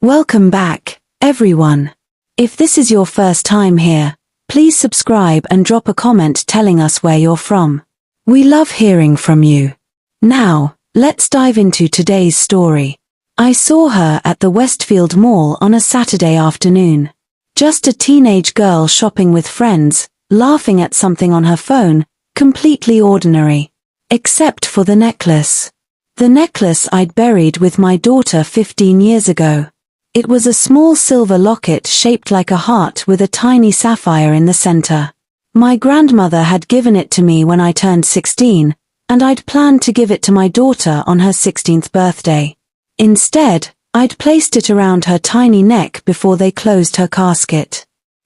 Welcome back, everyone. If this is your first time here, please subscribe and drop a comment telling us where you're from. We love hearing from you. Now, let's dive into today's story. I saw her at the Westfield Mall on a Saturday afternoon. Just a teenage girl shopping with friends, laughing at something on her phone, completely ordinary. Except for the necklace. The necklace I'd buried with my daughter 15 years ago. It was a small silver locket shaped like a heart with a tiny sapphire in the center. My grandmother had given it to me when I turned 16, and I'd planned to give it to my daughter on her 16th birthday. Instead, I'd placed it around her tiny neck before they closed her casket.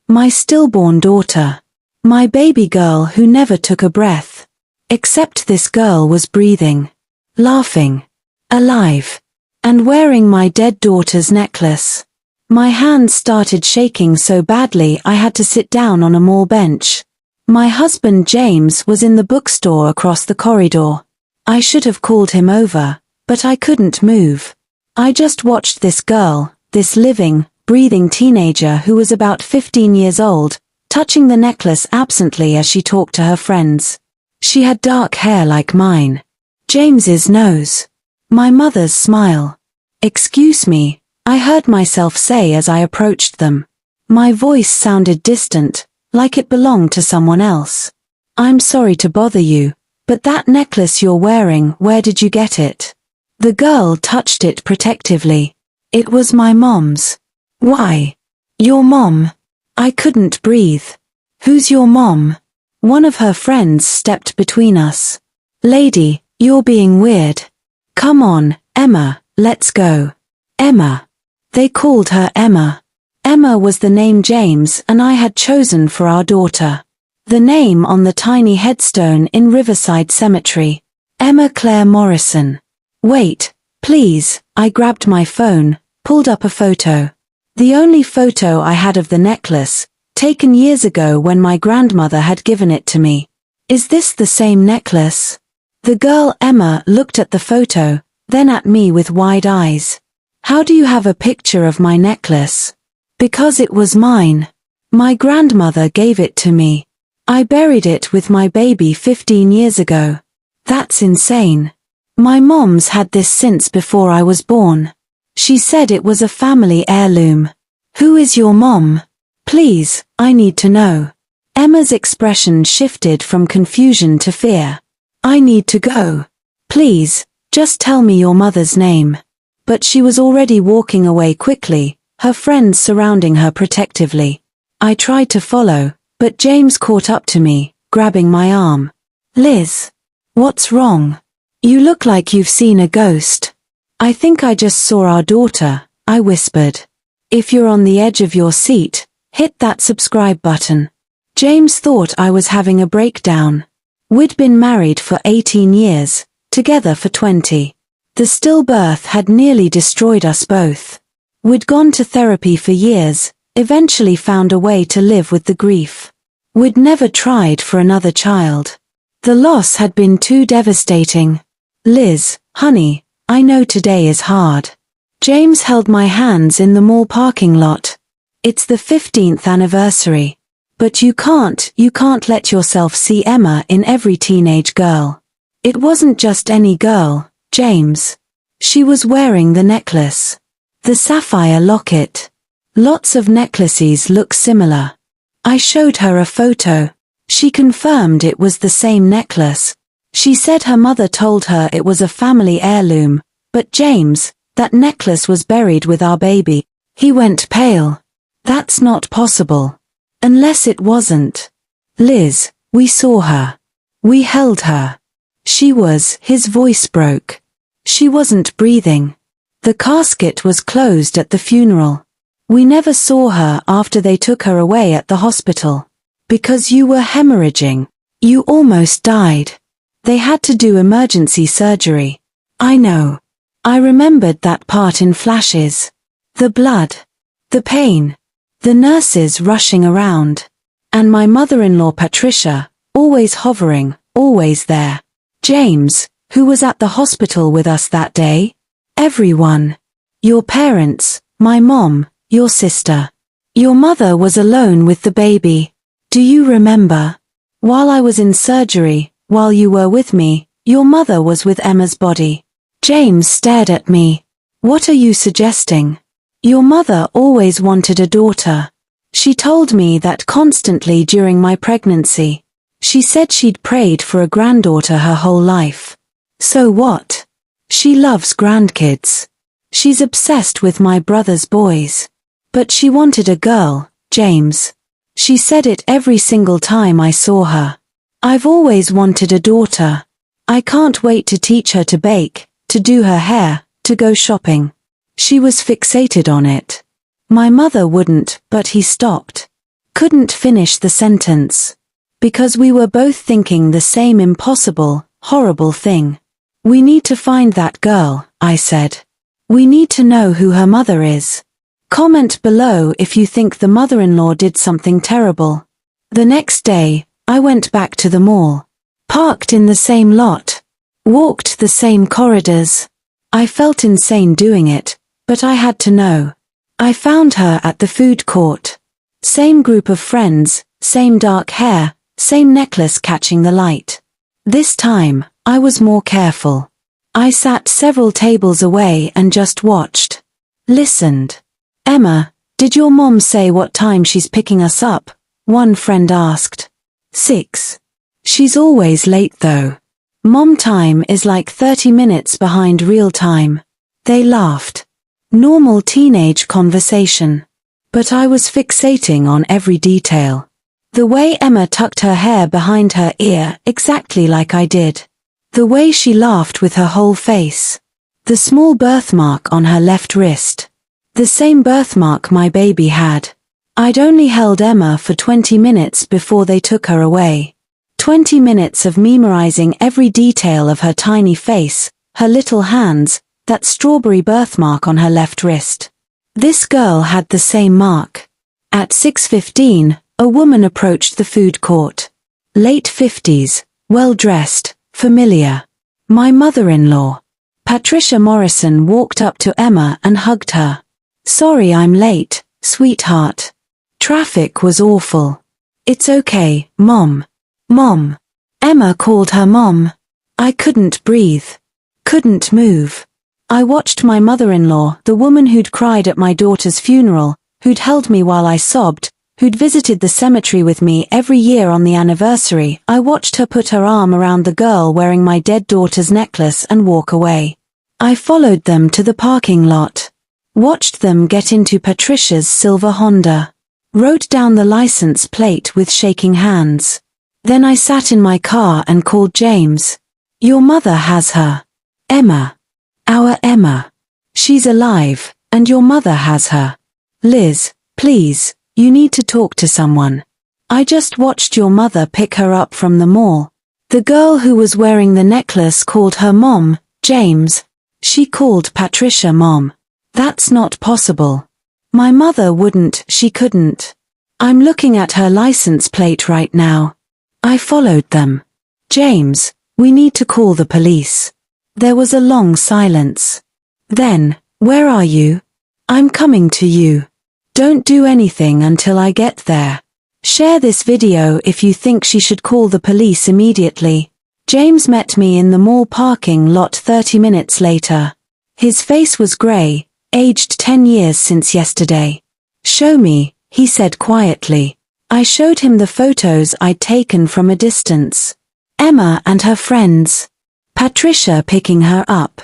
My stillborn daughter. My baby girl who never took a breath. Except this girl was breathing, laughing, alive, and wearing my dead daughter's necklace. My hands started shaking so badly I had to sit down on a mall bench. My husband James was in the bookstore across the corridor. I should have called him over, but I couldn't move. I just watched this girl, this living, breathing teenager who was about 15 years old, touching the necklace absently as she talked to her friends. She had dark hair like mine. James's nose. My mother's smile. "Excuse me," I heard myself say as I approached them. My voice sounded distant, like it belonged to someone else. "I'm sorry to bother you, but that necklace you're wearing, where did you get it?" The girl touched it protectively. "It was my mom's." "Why? Your mom?" I couldn't breathe. "Who's your mom?" One of her friends stepped between us. "Lady, you're being weird. Come on, Emma, let's go." Emma. They called her Emma. Emma was the name James and I had chosen for our daughter. The name on the tiny headstone in Riverside Cemetery. Emma Claire Morrison. "Wait, please," I grabbed my phone, pulled up a photo. The only photo I had of the necklace, taken years ago when my grandmother had given it to me. "Is this the same necklace?" The girl Emma looked at the photo, then at me with wide eyes. "How do you have a picture of my necklace?" "Because it was mine. My grandmother gave it to me. I buried it with my baby 15 years ago." "That's insane. My mom's had this since before I was born. She said it was a family heirloom." "Who is your mom? Please, I need to know." Emma's expression shifted from confusion to fear. "I need to go. Please, just tell me your mother's name." But she was already walking away quickly, her friends surrounding her protectively. I tried to follow, but James caught up to me, grabbing my arm. "Liz, what's wrong? You look like you've seen a ghost." "I think I just saw our daughter," I whispered. "If you're on the edge of your seat, hit that subscribe button." James thought I was having a breakdown. We'd been married for 18 years, together for 20. The stillbirth had nearly destroyed us both. We'd gone to therapy for years, eventually found a way to live with the grief. We'd never tried for another child. The loss had been too devastating. "Liz, honey, I know today is hard." James held my hands in the mall parking lot. "It's the 15th anniversary. But you can't let yourself see Emma in every teenage girl. It wasn't just any girl, James. She was wearing the necklace. The sapphire locket. Lots of necklaces look similar." I showed her a photo. She confirmed it was the same necklace. She said her mother told her it was a family heirloom, but James, that necklace was buried with our baby. He went pale. "That's not possible. Unless it wasn't." "Liz, we saw her. We held her. His voice broke. She wasn't breathing. The casket was closed at the funeral. We never saw her after they took her away at the hospital. Because you were hemorrhaging. You almost died. They had to do emergency surgery." "I know. I remembered that part in flashes. The blood. The pain. The nurses rushing around. And my mother-in-law Patricia, always hovering, always there. James, who was at the hospital with us that day. Everyone. Your parents, My mom, your sister. Your mother was alone with the baby. Do you remember? While I was in surgery, while you were with me, your mother was with Emma's body. James stared at me. What are you suggesting? Your mother always wanted a daughter. She told me that constantly during my pregnancy. She said she'd prayed for a granddaughter her whole life. So what? She loves grandkids. She's obsessed with my brother's boys. But she wanted a girl, James. She said it every single time I saw her. I've always wanted a daughter. I can't wait to teach her to bake, to do her hair, to go shopping. She was fixated on it. My mother wouldn't, but he stopped. Couldn't finish the sentence. Because we were both thinking the same impossible, horrible thing. We need to find that girl, I said. We need to know who her mother is. Comment below if you think the mother-in-law did something terrible. The next day, I went back to the mall. Parked in the same lot. Walked the same corridors. I felt insane doing it, but I had to know. I found her at the food court. Same group of friends, same dark hair, same necklace catching the light. This time, I was more careful. I sat several tables away and just watched. Listened. Emma, did your mom say what time she's picking us up? One friend asked. 6. She's always late though. Mom time is like 30 minutes behind real time. They laughed. Normal teenage conversation. But I was fixating on every detail. The way Emma tucked her hair behind her ear exactly like I did. The way she laughed with her whole face. The small birthmark on her left wrist. The same birthmark my baby had. I'd only held Emma for 20 minutes before they took her away. 20 minutes of memorizing every detail of her tiny face, her little hands, that strawberry birthmark on her left wrist. This girl had the same mark. At 6:15, a woman approached the food court. Late 50s, well-dressed, familiar. My mother-in-law. Patricia Morrison walked up to Emma and hugged her. Sorry I'm late, sweetheart. Traffic was awful. It's okay, Mom. Mom. Emma called her Mom. I couldn't breathe. Couldn't move. I watched my mother-in-law, the woman who'd cried at my daughter's funeral, who'd held me while I sobbed, who'd visited the cemetery with me every year on the anniversary. I watched her put her arm around the girl wearing my dead daughter's necklace and walk away. I followed them to the parking lot. Watched them get into Patricia's silver Honda. Wrote down the license plate with shaking hands. Then I sat in my car and called James. Your mother has her. Emma. Our Emma. She's alive, and your mother has her. Liz, please, you need to talk to someone. I just watched your mother pick her up from the mall. The girl who was wearing the necklace called her Mom, James. She called Patricia Mom. That's not possible. My mother wouldn't, she couldn't. I'm looking at her license plate right now. I followed them. James, we need to call the police. There was a long silence. Then, where are you? I'm coming to you. Don't do anything until I get there. Share this video if you think she should call the police immediately. James met me in the mall parking lot 30 minutes later. His face was grey, aged 10 years since yesterday. Show me, he said quietly. I showed him the photos I'd taken from a distance. Emma and her friends. Patricia picking her up.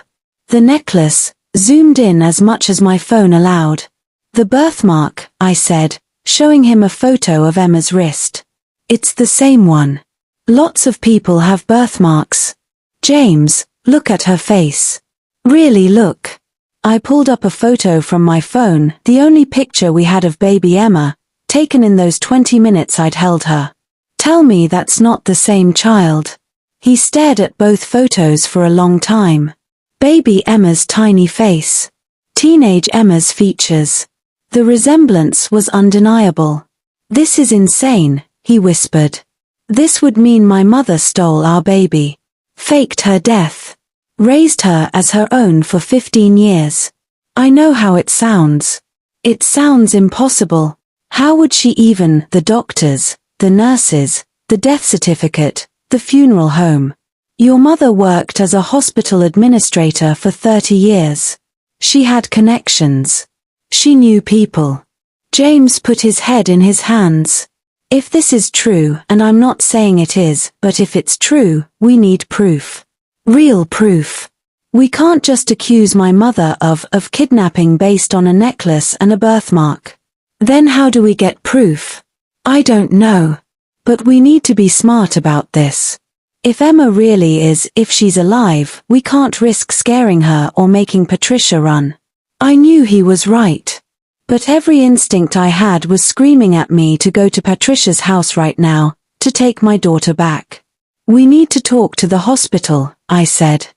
The necklace, zoomed in as much as my phone allowed. The birthmark, I said, showing him a photo of Emma's wrist. It's the same one. Lots of people have birthmarks. James, look at her face. Really look. I pulled up a photo from my phone, the only picture we had of baby Emma, taken in those 20 minutes I'd held her. Tell me that's not the same child. He stared at both photos for a long time. Baby Emma's tiny face. Teenage Emma's features. The resemblance was undeniable. This is insane, he whispered. This would mean my mother stole our baby. Faked her death. Raised her as her own for 15 years. I know how it sounds. It sounds impossible. How would she even, the doctors, the nurses, the death certificate, the funeral home? Your mother worked as a hospital administrator for 30 years. She had connections. She knew people. James put his head in his hands. If this is true, and I'm not saying it is, but if it's true, we need proof. Real proof. We can't just accuse my mother of kidnapping based on a necklace and a birthmark. Then how do we get proof? I don't know. But we need to be smart about this. If Emma really is, if she's alive, we can't risk scaring her or making Patricia run. I knew he was right. But every instinct I had was screaming at me to go to Patricia's house right now, to take my daughter back. We need to talk to the hospital, I said.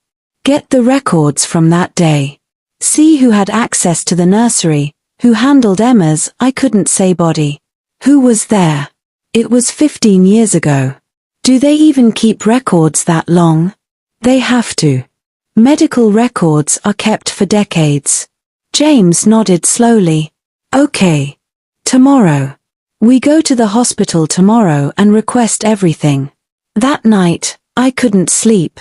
Get the records from that day. See who had access to the nursery, who handled Emma's, I couldn't say body. Who was there? It was 15 years ago. Do they even keep records that long? They have to. Medical records are kept for decades. James nodded slowly. Okay. Tomorrow. We go to the hospital tomorrow and request everything. That night, I couldn't sleep.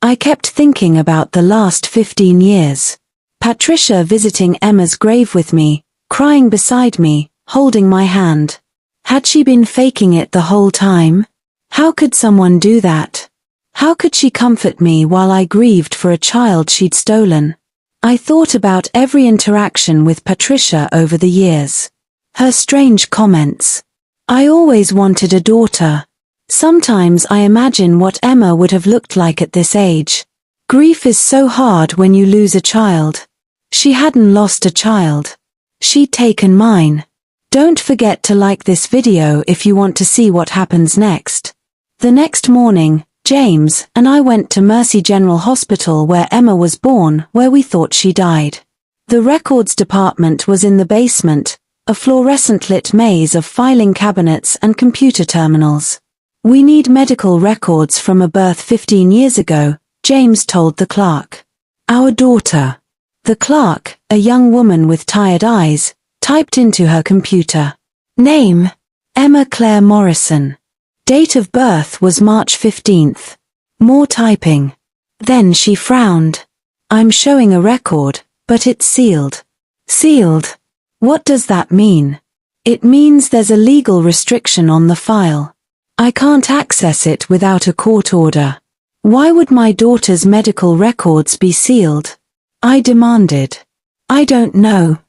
I kept thinking about the last 15 years. Patricia visiting Emma's grave with me, crying beside me, holding my hand. Had she been faking it the whole time? How could someone do that? How could she comfort me while I grieved for a child she'd stolen? I thought about every interaction with Patricia over the years. Her strange comments. I always wanted a daughter. Sometimes I imagine what Emma would have looked like at this age. Grief is so hard when you lose a child. She hadn't lost a child. She'd taken mine. Don't forget to like this video if you want to see what happens next. The next morning, James and I went to Mercy General Hospital where Emma was born, where we thought she died. The records department was in the basement, a fluorescent-lit maze of filing cabinets and computer terminals. We need medical records from a birth 15 years ago, James told the clerk. Our daughter. The clerk, a young woman with tired eyes, typed into her computer. Name: Emma Claire Morrison. Date of birth was March 15th. More typing. Then she frowned. I'm showing a record, but it's sealed. Sealed? What does that mean? It means there's a legal restriction on the file. I can't access it without a court order. Why would my daughter's medical records be sealed? I demanded. I don't know,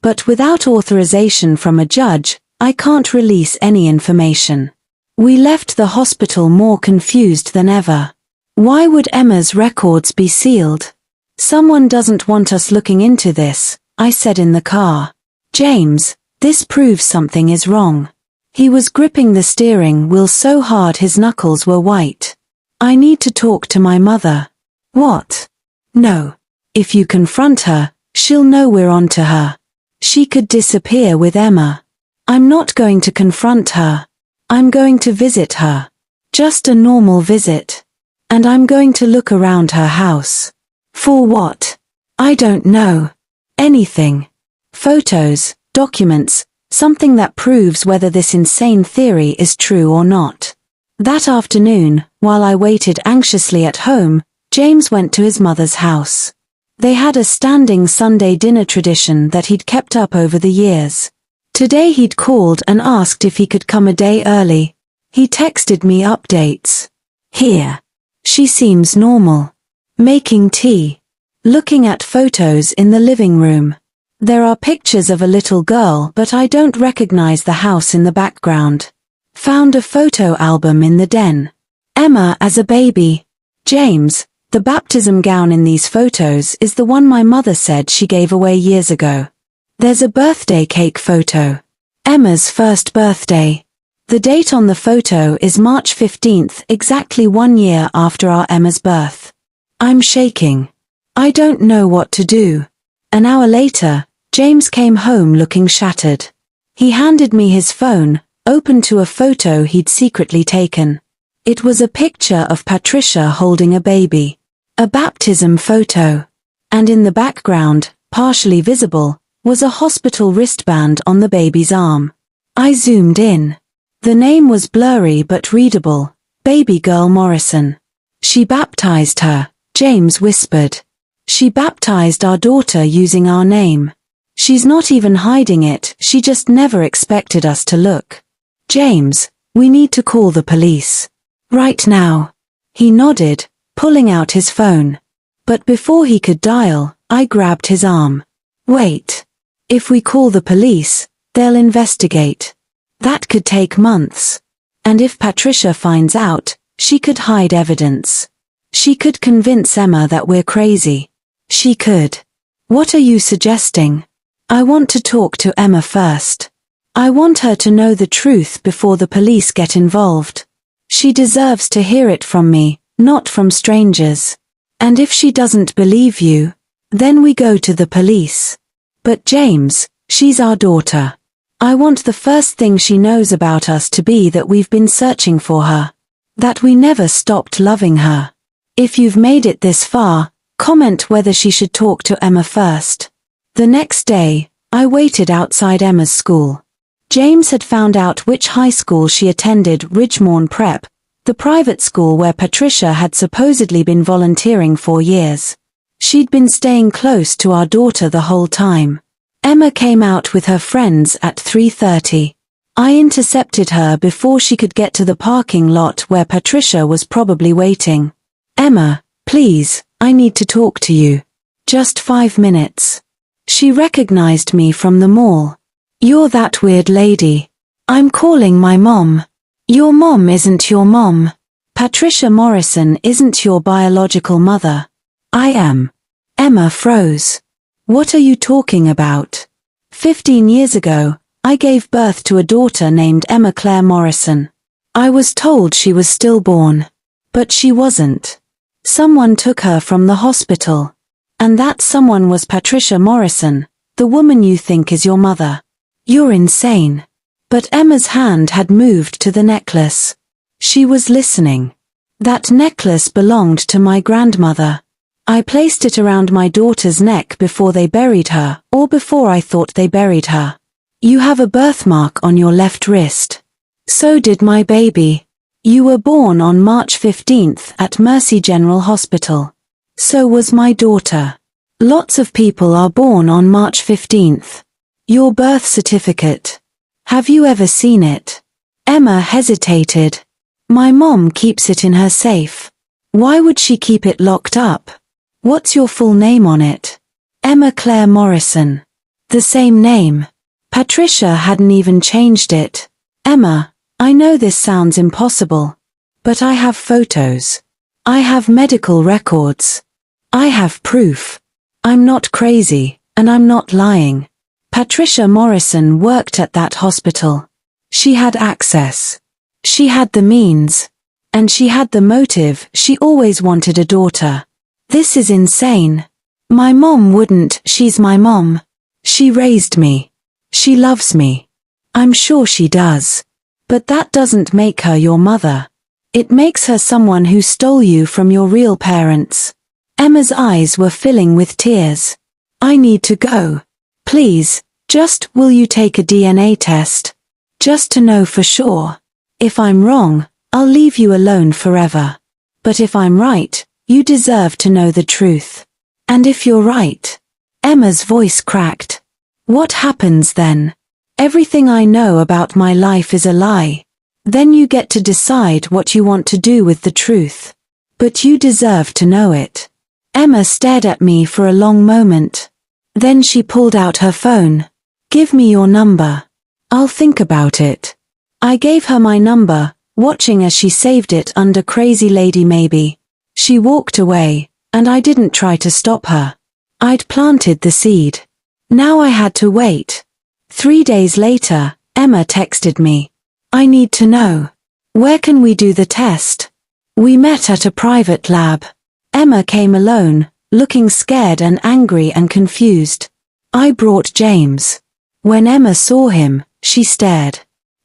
but without authorization from a judge, I can't release any information. We left the hospital more confused than ever. Why would Emma's records be sealed? Someone doesn't want us looking into this, I said in the car. James, this proves something is wrong. He was gripping the steering wheel so hard his knuckles were white. I need to talk to my mother. What? No. If you confront her, she'll know we're on to her. She could disappear with Emma. I'm not going to confront her. I'm going to visit her. Just a normal visit. And I'm going to look around her house. For what? I don't know. Anything. Photos, documents, something that proves whether this insane theory is true or not. That afternoon, while I waited anxiously at home, James went to his mother's house. They had a standing Sunday dinner tradition that he'd kept up over the years. Today he'd called and asked if he could come a day early. He texted me updates. Here. She seems normal. Making tea. Looking at photos in the living room. There are pictures of a little girl, but I don't recognize the house in the background. Found a photo album in the den. Emma as a baby. James, the baptism gown in these photos is the one my mother said she gave away years ago. There's a birthday cake photo. Emma's first birthday. The date on the photo is March 15th, exactly 1 year after our Emma's birth. I'm shaking. I don't know what to do. An hour later, James came home looking shattered. He handed me his phone, open to a photo he'd secretly taken. It was a picture of Patricia holding a baby. A baptism photo. And in the background, partially visible, was a hospital wristband on the baby's arm. I zoomed in. The name was blurry but readable, Baby Girl Morrison. She baptized her, James whispered. She baptized our daughter using our name. She's not even hiding it, she just never expected us to look. James, we need to call the police. Right now. He nodded, pulling out his phone. But before he could dial, I grabbed his arm. Wait. If we call the police, they'll investigate. That could take months. And if Patricia finds out, she could hide evidence. She could convince Emma that we're crazy. She could. What are you suggesting? I want to talk to Emma first. I want her to know the truth before the police get involved. She deserves to hear it from me, not from strangers. And if she doesn't believe you, then we go to the police. But James, she's our daughter. I want the first thing she knows about us to be that we've been searching for her. That we never stopped loving her. If you've made it this far, comment whether she should talk to Emma first. The next day, I waited outside Emma's school. James had found out which high school she attended, Ridgemorn Prep, the private school where Patricia had supposedly been volunteering for years. She'd been staying close to our daughter the whole time. Emma came out with her friends at 3:30. I intercepted her before she could get to the parking lot where Patricia was probably waiting. Emma, please, I need to talk to you. Just 5 minutes. She recognized me from the mall. You're that weird lady. I'm calling my mom. Your mom isn't your mom. Patricia Morrison isn't your biological mother. I am. Emma froze. What are you talking about? 15 years ago, I gave birth to a daughter named Emma Claire Morrison. I was told she was stillborn. But she wasn't. Someone took her from the hospital. And that someone was Patricia Morrison, the woman you think is your mother. You're insane. But Emma's hand had moved to the necklace. She was listening. That necklace belonged to my grandmother. I placed it around my daughter's neck before they buried her, or before I thought they buried her. You have a birthmark on your left wrist. So did my baby. You were born on March 15th at Mercy General Hospital. So was my daughter. Lots of people are born on March 15th. Your birth certificate. Have you ever seen it? Emma hesitated. My mom keeps it in her safe. Why would she keep it locked up? What's your full name on it? Emma Claire Morrison. The same name. Patricia hadn't even changed it. Emma, I know this sounds impossible. But I have photos. I have medical records. I have proof. I'm not crazy, and I'm not lying. Patricia Morrison worked at that hospital. She had access. She had the means. And she had the motive. She always wanted a daughter. This is insane. My mom wouldn't. She's my mom. She raised me. She loves me. I'm sure she does. But that doesn't make her your mother. It makes her someone who stole you from your real parents. Emma's eyes were filling with tears. I need to go. Please, will you take a DNA test? Just to know for sure. If I'm wrong, I'll leave you alone forever. But if I'm right, you deserve to know the truth. And if you're right. Emma's voice cracked. What happens then? Everything I know about my life is a lie. Then you get to decide what you want to do with the truth. But you deserve to know it. Emma stared at me for a long moment. Then she pulled out her phone. Give me your number. I'll think about it. I gave her my number, watching as she saved it under Crazy Lady Maybe. She walked away, and I didn't try to stop her. I'd planted the seed. Now I had to wait. 3 days later, Emma texted me. I need to know. Where can we do the test? We met at a private lab. Emma came alone, looking scared and angry and confused. I brought James. When Emma saw him, she stared.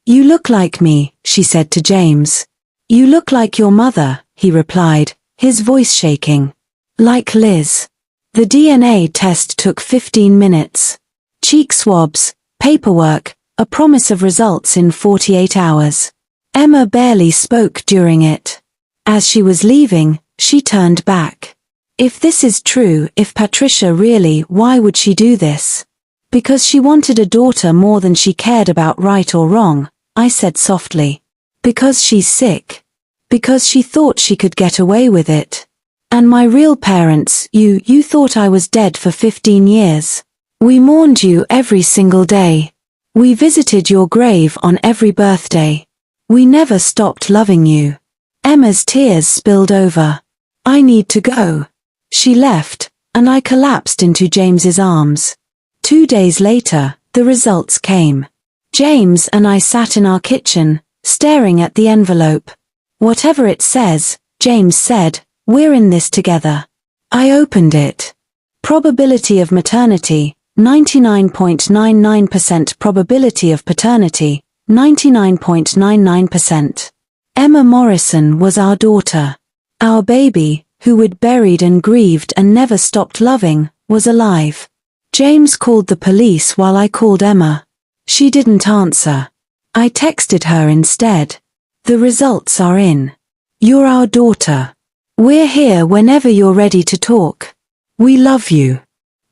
You look like me, she said to James. You look like your mother, he replied, his voice shaking. Like Liz. The DNA test took 15 minutes. Cheek swabs, paperwork, a promise of results in 48 hours. Emma barely spoke during it. As she was leaving, she turned back. If this is true, if Patricia really, why would she do this? Because she wanted a daughter more than she cared about right or wrong, I said softly. Because she's sick. Because she thought she could get away with it. And my real parents, you thought I was dead for 15 years. We mourned you every single day. We visited your grave on every birthday. We never stopped loving you. Emma's tears spilled over. I need to go. She left, and I collapsed into James's arms. 2 days later, the results came. James and I sat in our kitchen, staring at the envelope. Whatever it says, James said, we're in this together. I opened it. Probability of maternity, 99.99% probability of paternity, 99.99%. Emma Morrison was our daughter. Our baby, who we'd buried and grieved and never stopped loving, was alive. James called the police while I called Emma. She didn't answer. I texted her instead. The results are in. You're our daughter. We're here whenever you're ready to talk. We love you.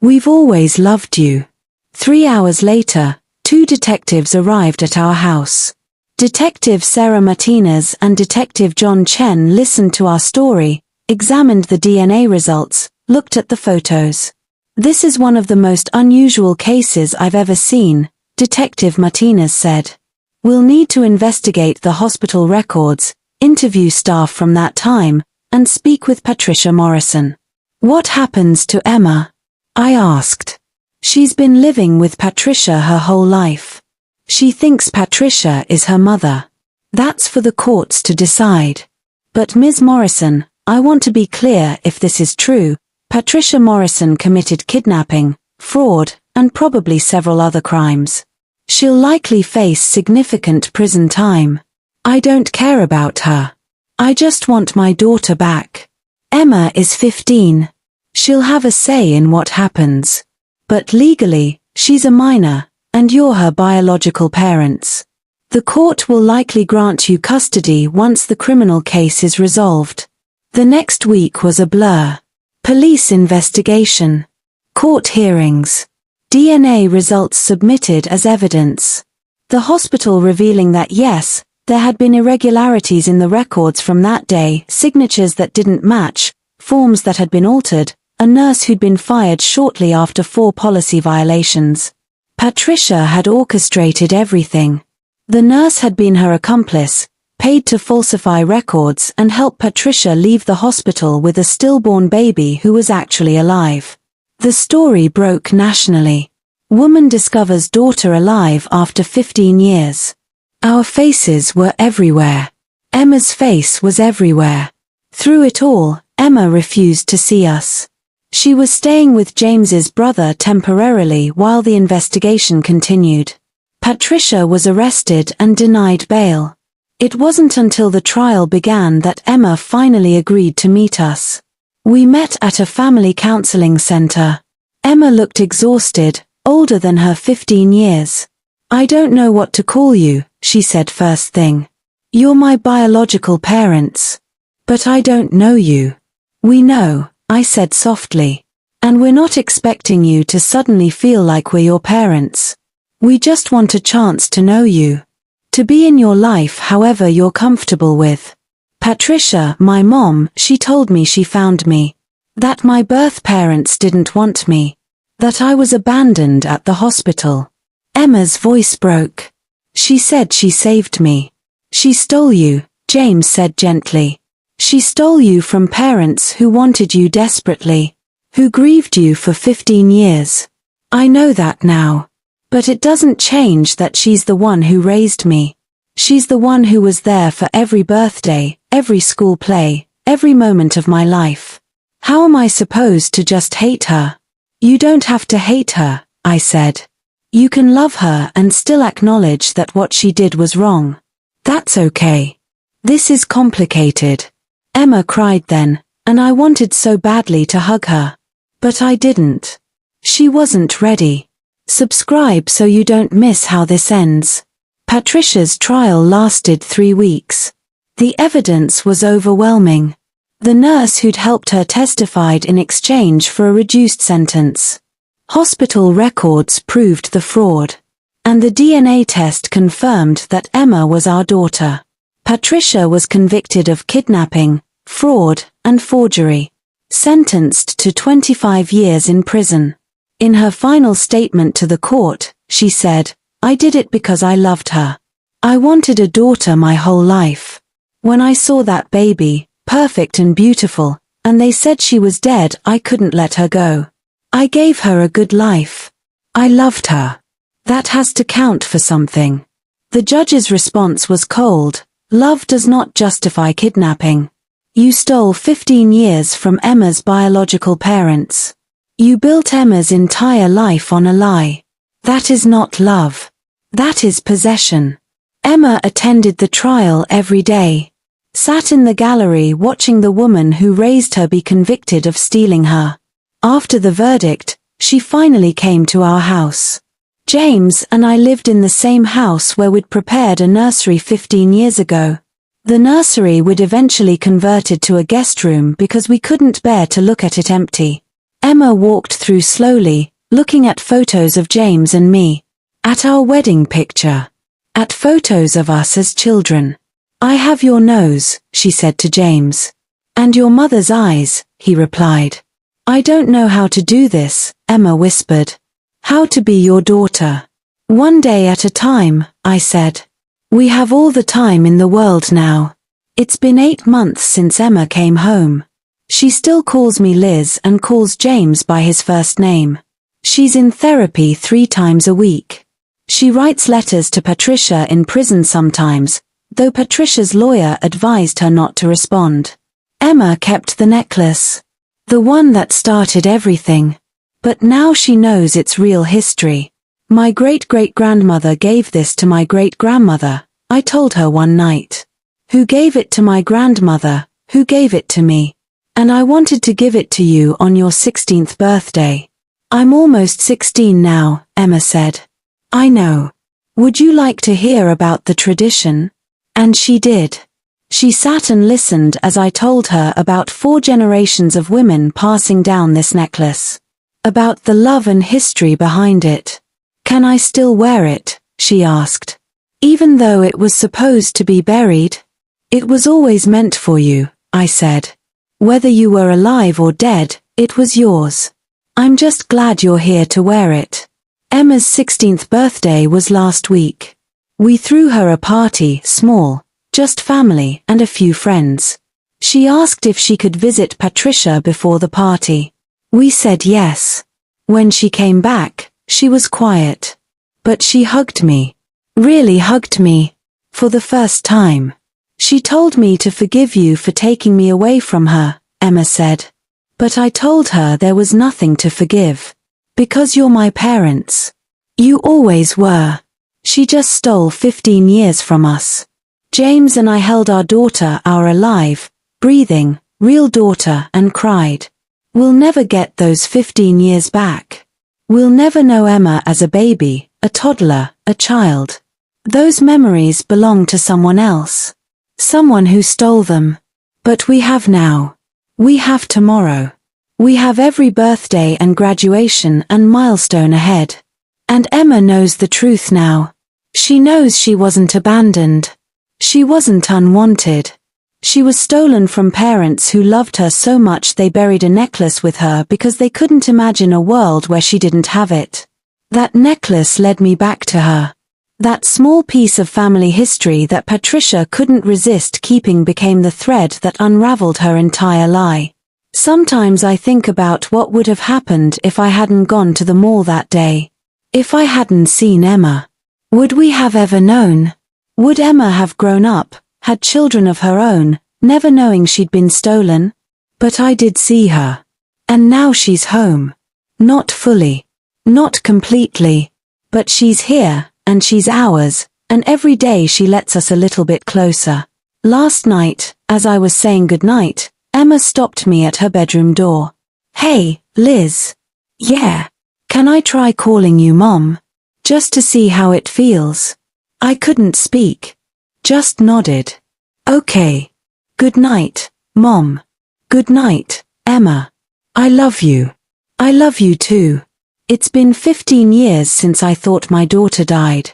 We've always loved you. 3 hours later, 2 detectives arrived at our house. Detective Sarah Martinez and Detective John Chen listened to our story, examined the DNA results, looked at the photos. This is one of the most unusual cases I've ever seen, Detective Martinez said. We'll need to investigate the hospital records, interview staff from that time, and speak with Patricia Morrison. What happens to Emma? I asked. She's been living with Patricia her whole life. She thinks Patricia is her mother. That's for the courts to decide. But Ms. Morrison, I want to be clear if this is true, Patricia Morrison committed kidnapping, fraud, and probably several other crimes. She'll likely face significant prison time. I don't care about her. I just want my daughter back. Emma is 15. She'll have a say in what happens. But legally, she's a minor, and you're her biological parents. The court will likely grant you custody once the criminal case is resolved. The next week was a blur. Police investigation. Court hearings. DNA results submitted as evidence. The hospital revealing that yes, there had been irregularities in the records from that day, signatures that didn't match, forms that had been altered, a nurse who'd been fired shortly after 4 policy violations. Patricia had orchestrated everything. The nurse had been her accomplice, paid to falsify records and help Patricia leave the hospital with a stillborn baby who was actually alive. The story broke nationally. Woman discovers daughter alive after 15 years. Our faces were everywhere. Emma's face was everywhere. Through it all, Emma refused to see us. She was staying with James's brother temporarily while the investigation continued. Patricia was arrested and denied bail. It wasn't until the trial began that Emma finally agreed to meet us. We met at a family counseling center. Emma looked exhausted, older than her 15 years. I don't know what to call you, she said first thing. You're my biological parents. But I don't know you. We know, I said softly. And we're not expecting you to suddenly feel like we're your parents. We just want a chance to know you. To be in your life however you're comfortable with. Patricia, my mom, she told me she found me. That my birth parents didn't want me. That I was abandoned at the hospital. Emma's voice broke. She said she saved me. She stole you, James said gently. She stole you from parents who wanted you desperately. Who grieved you for 15 years. I know that now. But it doesn't change that she's the one who raised me. She's the one who was there for every birthday, every school play, every moment of my life. How am I supposed to just hate her? You don't have to hate her, I said. You can love her and still acknowledge that what she did was wrong. That's okay. This is complicated. Emma cried then, and I wanted so badly to hug her. But I didn't. She wasn't ready. Subscribe so you don't miss how this ends. Patricia's trial lasted 3 weeks. The evidence was overwhelming. The nurse who'd helped her testified in exchange for a reduced sentence. Hospital records proved the fraud. And the DNA test confirmed that Emma was our daughter. Patricia was convicted of kidnapping, fraud, and forgery. Sentenced to 25 years in prison. In her final statement to the court, she said, "I did it because I loved her. I wanted a daughter my whole life. When I saw that baby, perfect and beautiful, and they said she was dead, I couldn't let her go. I gave her a good life. I loved her. That has to count for something." The judge's response was cold. Love does not justify kidnapping. You stole 15 years from Emma's biological parents. You built Emma's entire life on a lie. That is not love. That is possession. Emma attended the trial every day. Sat in the gallery watching the woman who raised her be convicted of stealing her. After the verdict, she finally came to our house. James and I lived in the same house where we'd prepared a nursery 15 years ago. The nursery we'd eventually converted to a guest room because we couldn't bear to look at it empty. Emma walked through slowly, looking at photos of James and me. At our wedding picture. At photos of us as children. "I have your nose," she said to James. "And your mother's eyes," he replied. "I don't know how to do this," Emma whispered. "How to be your daughter. One day at a time," I said. "We have all the time in the world now." It's been 8 months since Emma came home. She still calls me Liz and calls James by his first name. She's in therapy 3 times a week. She writes letters to Patricia in prison sometimes, though Patricia's lawyer advised her not to respond. Emma kept the necklace. The one that started everything. But now she knows its real history. "My great-great-grandmother gave this to my great-grandmother," I told her one night. "Who gave it to my grandmother, who gave it to me. And I wanted to give it to you on your 16th birthday. I'm almost 16 now," Emma said. "I know. Would you like to hear about the tradition?" And she did. She sat and listened as I told her about 4 generations of women passing down this necklace. About the love and history behind it. "Can I still wear it?" she asked. "Even though it was supposed to be buried?" "It was always meant for you," I said. "Whether you were alive or dead, it was yours. I'm just glad you're here to wear it." Emma's 16th birthday was last week. We threw her a party, small, just family and a few friends. She asked if she could visit Patricia before the party. We said yes. When she came back, she was quiet. But she hugged me. Really hugged me. For the first time. "She told me to forgive you for taking me away from her," Emma said. "But I told her there was nothing to forgive. Because you're my parents. You always were. She just stole 15 years from us. James and I held our daughter, our alive, breathing, real daughter, and cried. We'll never get those 15 years back. We'll never know Emma as a baby, a toddler, a child. Those memories belong to someone else. Someone who stole them. But we have now. We have tomorrow. We have every birthday and graduation and milestone ahead. And Emma knows the truth now. She knows she wasn't abandoned. She wasn't unwanted. She was stolen from parents who loved her so much they buried a necklace with her because they couldn't imagine a world where she didn't have it. That necklace led me back to her. That small piece of family history that Patricia couldn't resist keeping became the thread that unraveled her entire lie. Sometimes I think about what would have happened if I hadn't gone to the mall that day. If I hadn't seen Emma. Would we have ever known? Would Emma have grown up, had children of her own, never knowing she'd been stolen? But I did see her. And now she's home. Not fully. Not completely. But she's here, and she's ours, and every day she lets us a little bit closer. Last night, as I was saying goodnight, Emma stopped me at her bedroom door. "Hey, Liz." "Yeah." Can I try calling you Mom? Just to see how it feels. I couldn't speak. Just nodded. Okay. Good night, Mom. Good night, Emma. I love you. I love you too. It's been 15 years since I thought my daughter died.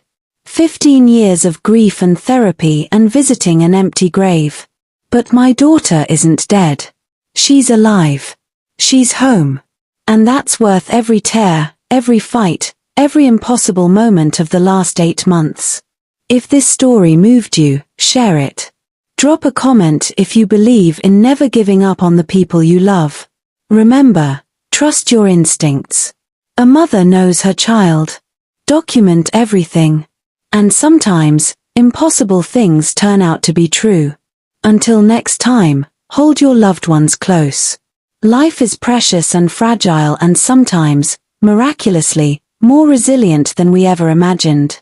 15 years of grief and therapy and visiting an empty grave. But my daughter isn't dead. She's alive. She's home. And that's worth every tear, every fight, every impossible moment of the last 8 months. If this story moved you, share it. Drop a comment if you believe in never giving up on the people you love. Remember, trust your instincts. A mother knows her child. Document everything. And sometimes, impossible things turn out to be true. Until next time, hold your loved ones close. Life is precious and fragile and sometimes, miraculously, more resilient than we ever imagined.